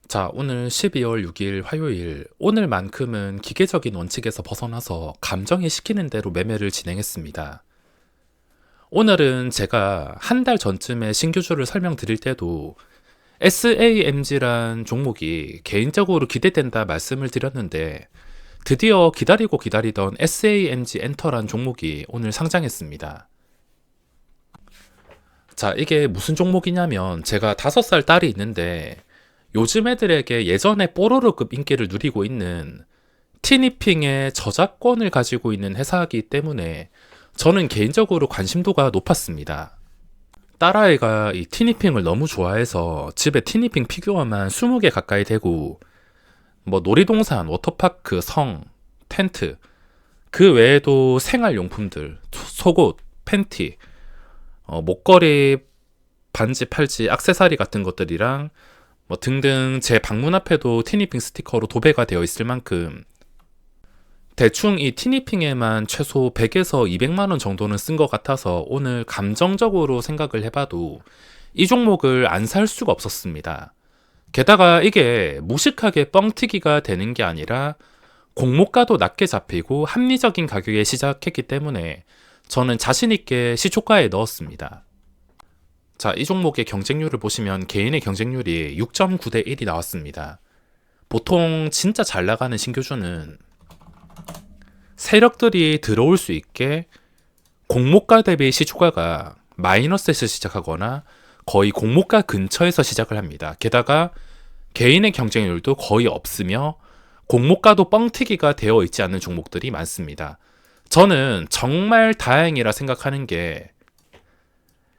자, 오늘 12월 6일 화요일, 오늘만큼은 기계적인 원칙에서 벗어나서 감정이 시키는 대로 매매를 진행했습니다. 오늘은 제가 한 달 전쯤에 신규주를 설명드릴 때도 SAMG란 종목이 개인적으로 기대된다 말씀을 드렸는데 드디어 기다리고 기다리던 SAMG 엔터란 종목이 오늘 상장했습니다. 자, 이게 무슨 종목이냐면 제가 5살 딸이 있는데 요즘 애들에게 예전에 뽀로로급 인기를 누리고 있는 티니핑의 저작권을 가지고 있는 회사이기 때문에 저는 개인적으로 관심도가 높았습니다. 딸아이가 이 티니핑을 너무 좋아해서 집에 티니핑 피규어만 20개 가까이 되고 뭐 놀이동산, 워터파크, 성, 텐트 그 외에도 생활용품들, 속옷, 팬티, 목걸이, 반지, 팔찌, 액세서리 같은 것들이랑 뭐 등등 제 방문 앞에도 티니핑 스티커로 도배가 되어 있을 만큼 대충 이 티니핑에만 최소 100에서 200만 원 정도는 쓴 것 같아서 오늘 감정적으로 생각을 해봐도 이 종목을 안 살 수가 없었습니다. 게다가 이게 무식하게 뻥튀기가 되는 게 아니라 공모가도 낮게 잡히고 합리적인 가격에 시작했기 때문에 저는 자신있게 시초가에 넣었습니다. 자, 이 종목의 경쟁률을 보시면 개인의 경쟁률이 6.9대 1이 나왔습니다. 보통 진짜 잘 나가는 신규주는 세력들이 들어올 수 있게 공모가 대비 시초가가 마이너스에서 시작하거나 거의 공모가 근처에서 시작을 합니다. 게다가 개인의 경쟁률도 거의 없으며 공모가도 뻥튀기가 되어 있지 않는 종목들이 많습니다. 저는 정말 다행이라 생각하는 게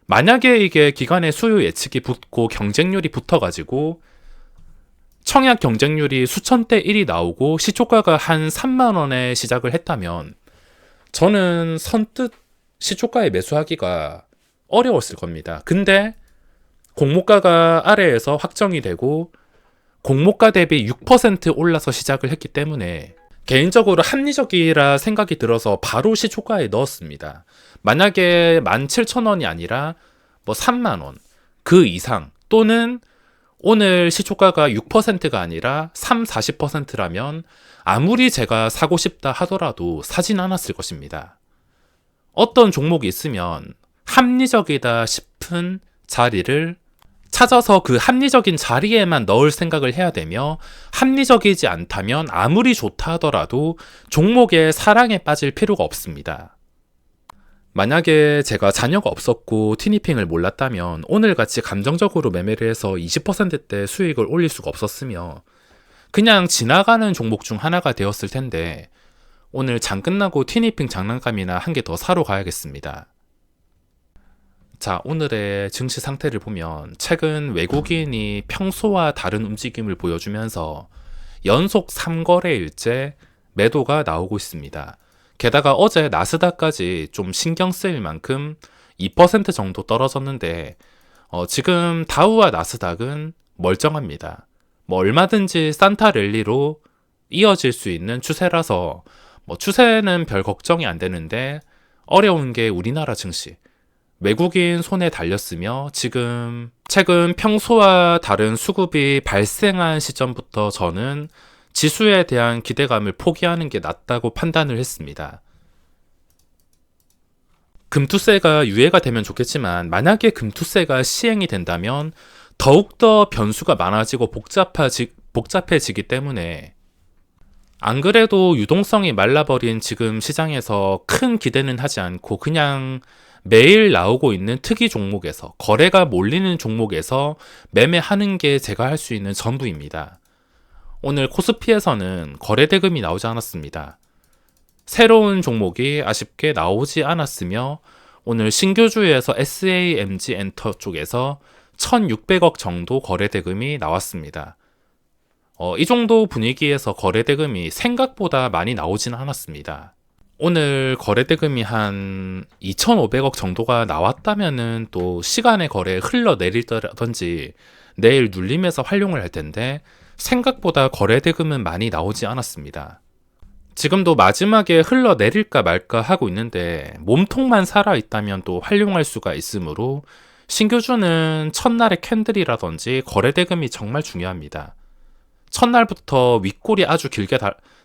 만약에 이게 기관의 수요 예측이 붙고 경쟁률이 붙어가지고 청약 경쟁률이 수천대 1이 나오고 시초가가 한 3만 원에 시작을 했다면 저는 선뜻 시초가에 매수하기가 어려웠을 겁니다. 근데 공모가가 아래에서 확정이 되고 공모가 대비 6% 올라서 시작을 했기 때문에 개인적으로 합리적이라 생각이 들어서 바로 시초가에 넣었습니다. 만약에 17,000원이 아니라 뭐 3만원 그 이상 또는 오늘 시초가가 6%가 아니라 3, 40%라면 아무리 제가 사고 싶다 하더라도 사진 않았을 것입니다. 어떤 종목이 있으면 합리적이다 싶은 자리를 찾아서 그 합리적인 자리에만 넣을 생각을 해야 되며 합리적이지 않다면 아무리 좋다 하더라도 종목의 사랑에 빠질 필요가 없습니다. 만약에 제가 자녀가 없었고 티니핑을 몰랐다면 오늘같이 감정적으로 매매를 해서 20%대 수익을 올릴 수가 없었으며 그냥 지나가는 종목 중 하나가 되었을 텐데 오늘 장 끝나고 티니핑 장난감이나 한 개 더 사러 가야겠습니다. 자, 오늘의 증시 상태를 보면 최근 외국인이 평소와 다른 움직임을 보여주면서 연속 3거래일째 매도가 나오고 있습니다. 게다가 어제 나스닥까지 좀 신경 쓰일 만큼 2% 정도 떨어졌는데 지금 다우와 나스닥은 멀쩡합니다. 뭐 얼마든지 산타 랠리로 이어질 수 있는 추세라서 뭐 추세는 별 걱정이 안 되는데 어려운 게 우리나라 증시. 외국인 손에 달렸으며 지금 최근 평소와 다른 수급이 발생한 시점부터 저는 지수에 대한 기대감을 포기하는 게 낫다고 판단을 했습니다. 금투세가 유예가 되면 좋겠지만 만약에 금투세가 시행이 된다면 더욱더 변수가 많아지고 복잡해지기 때문에 안 그래도 유동성이 말라버린 지금 시장에서 큰 기대는 하지 않고 그냥 매일 나오고 있는 특이 종목에서 거래가 몰리는 종목에서 매매하는 게 제가 할 수 있는 전부입니다. 오늘 코스피에서는 거래 대금이 나오지 않았습니다. 새로운 종목이 아쉽게 나오지 않았으며 오늘 신규주에서 SAMG 엔터 쪽에서 1,600억 정도 거래 대금이 나왔습니다. 이 정도 분위기에서 거래 대금이 생각보다 많이 나오지는 않았습니다. 오늘 거래 대금이 한 2,500억 정도가 나왔다면은 또 시간의 거래에 흘러내리더라든지 내일 눌림에서 활용을 할 텐데 생각보다 거래 대금은 많이 나오지 않았습니다. 지금도 마지막에 흘러내릴까 말까 하고 있는데 몸통만 살아있다면 또 활용할 수가 있으므로 신규주는 첫날의 캔들이라든지 거래 대금이 정말 중요합니다. 첫날부터 윗골이 아주 길게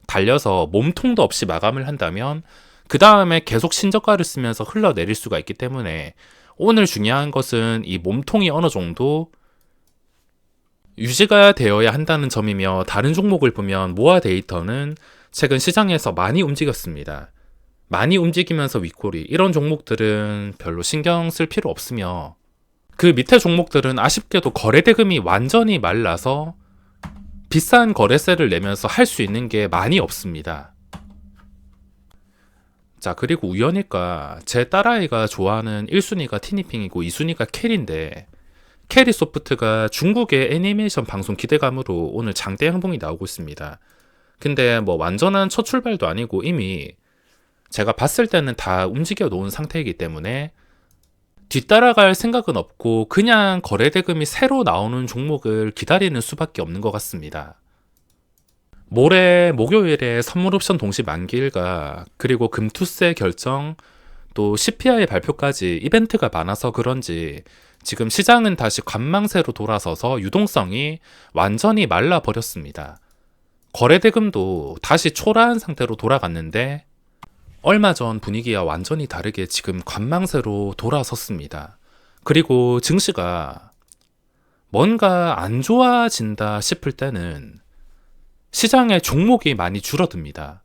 달려서 몸통도 없이 마감을 한다면 그 다음에 계속 신저가를 쓰면서 흘러내릴 수가 있기 때문에 오늘 중요한 것은 이 몸통이 어느 정도 유지가 되어야 한다는 점이며, 다른 종목을 보면 모아 데이터는 최근 시장에서 많이 움직였습니다. 많이 움직이면서 윗골이, 이런 종목들은 별로 신경 쓸 필요 없으며, 그 밑에 종목들은 아쉽게도 거래대금이 완전히 말라서 비싼 거래세를 내면서 할 수 있는 게 많이 없습니다. 자, 그리고 우연일까 제 딸아이가 좋아하는 1순위가 티니핑이고 2순위가 캐리인데, 캐리소프트가 중국의 애니메이션 방송 기대감으로 오늘 장대 행봉이 나오고 있습니다. 근데 뭐 완전한 첫 출발도 아니고 이미 제가 봤을 때는 다 움직여 놓은 상태이기 때문에 뒤따라갈 생각은 없고 그냥 거래대금이 새로 나오는 종목을 기다리는 수밖에 없는 것 같습니다. 모레 목요일에 선물옵션 동시 만기일과 그리고 금투세 결정, 또 CPI 발표까지 이벤트가 많아서 그런지 지금 시장은 다시 관망세로 돌아서서 유동성이 완전히 말라버렸습니다. 거래대금도 다시 초라한 상태로 돌아갔는데 얼마 전 분위기와 완전히 다르게 지금 관망세로 돌아섰습니다. 그리고 증시가 뭔가 안 좋아진다 싶을 때는 시장의 종목이 많이 줄어듭니다.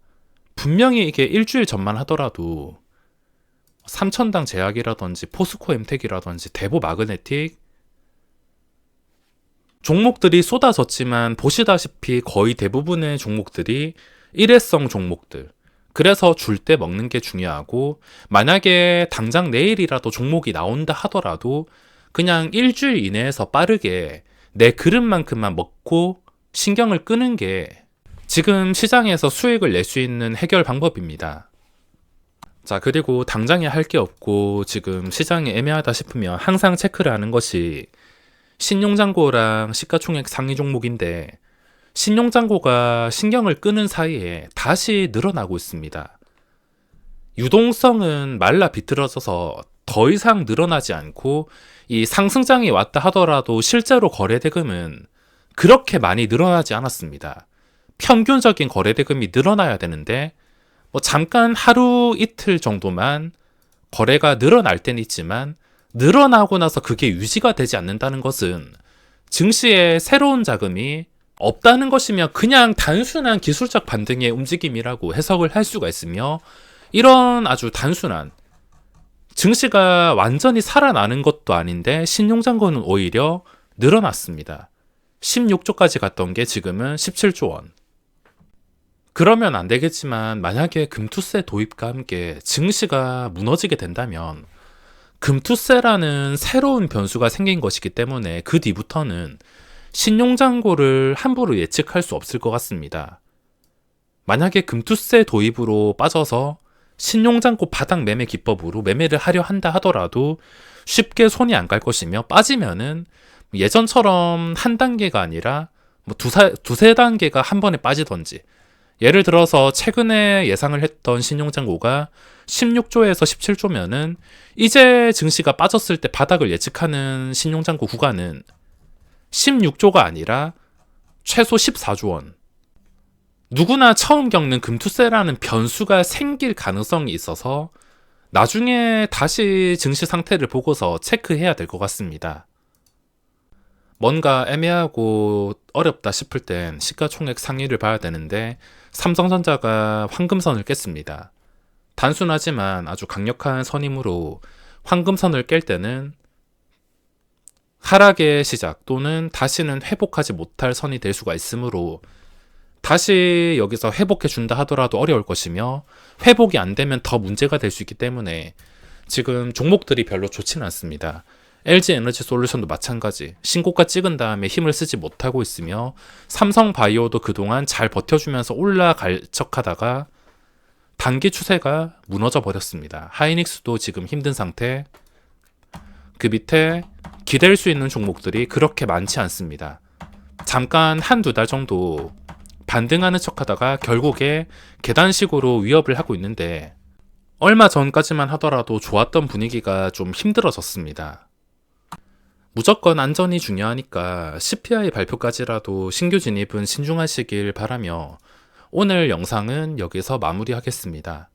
분명히 이게 일주일 전만 하더라도 삼천당 제약이라든지 포스코 엠텍이라든지 대보 마그네틱 종목들이 쏟아졌지만 보시다시피 거의 대부분의 종목들이 일회성 종목들, 그래서 줄 때 먹는 게 중요하고, 만약에 당장 내일이라도 종목이 나온다 하더라도 그냥 일주일 이내에서 빠르게 내 그릇만큼만 먹고 신경을 끄는 게 지금 시장에서 수익을 낼 수 있는 해결 방법입니다. 자, 그리고 당장에 할 게 없고 지금 시장이 애매하다 싶으면 항상 체크를 하는 것이 신용잔고랑 시가총액 상위 종목인데, 신용잔고가 신경을 끄는 사이에 다시 늘어나고 있습니다. 유동성은 말라 비틀어져서 더 이상 늘어나지 않고, 이 상승장이 왔다 하더라도 실제로 거래대금은 그렇게 많이 늘어나지 않았습니다. 평균적인 거래대금이 늘어나야 되는데 뭐 잠깐 하루 이틀 정도만 거래가 늘어날 때는 있지만, 늘어나고 나서 그게 유지가 되지 않는다는 것은 증시에 새로운 자금이 없다는 것이며 그냥 단순한 기술적 반등의 움직임이라고 해석을 할 수가 있으며, 이런 아주 단순한 증시가 완전히 살아나는 것도 아닌데 신용잔고는 오히려 늘어났습니다. 16조까지 갔던 게 지금은 17조 원. 그러면 안 되겠지만 만약에 금투세 도입과 함께 증시가 무너지게 된다면 금투세라는 새로운 변수가 생긴 것이기 때문에 그 뒤부터는 신용잔고를 함부로 예측할 수 없을 것 같습니다. 만약에 금투세 도입으로 빠져서 신용잔고 바닥 매매 기법으로 매매를 하려 한다 하더라도 쉽게 손이 안 갈 것이며, 빠지면은 예전처럼 한 단계가 아니라 뭐 두세 단계가 한 번에 빠지던지, 예를 들어서 최근에 예상을 했던 신용잔고가 16조에서 17조면은 이제 증시가 빠졌을 때 바닥을 예측하는 신용잔고 구간은 16조가 아니라 최소 14조 원. 누구나 처음 겪는 금투세라는 변수가 생길 가능성이 있어서 나중에 다시 증시 상태를 보고서 체크해야 될 것 같습니다. 뭔가 애매하고 어렵다 싶을 땐 시가총액 상위를 봐야 되는데, 삼성전자가 황금선을 깼습니다. 단순하지만 아주 강력한 선이므로 황금선을 깰 때는 하락의 시작 또는 다시는 회복하지 못할 선이 될 수가 있으므로, 다시 여기서 회복해 준다 하더라도 어려울 것이며, 회복이 안 되면 더 문제가 될 수 있기 때문에 지금 종목들이 별로 좋지는 않습니다. LG에너지솔루션도 마찬가지, 신고가 찍은 다음에 힘을 쓰지 못하고 있으며, 삼성바이오도 그동안 잘 버텨주면서 올라갈 척하다가 단기 추세가 무너져 버렸습니다. 하이닉스도 지금 힘든 상태. 그 밑에 기댈 수 있는 종목들이 그렇게 많지 않습니다. 잠깐 한두 달 정도 반등하는 척하다가 결국에 계단식으로 위협을 하고 있는데, 얼마 전까지만 하더라도 좋았던 분위기가 좀 힘들어졌습니다. 무조건 안전이 중요하니까 CPI 발표까지라도 신규 진입은 신중하시길 바라며 오늘 영상은 여기서 마무리하겠습니다.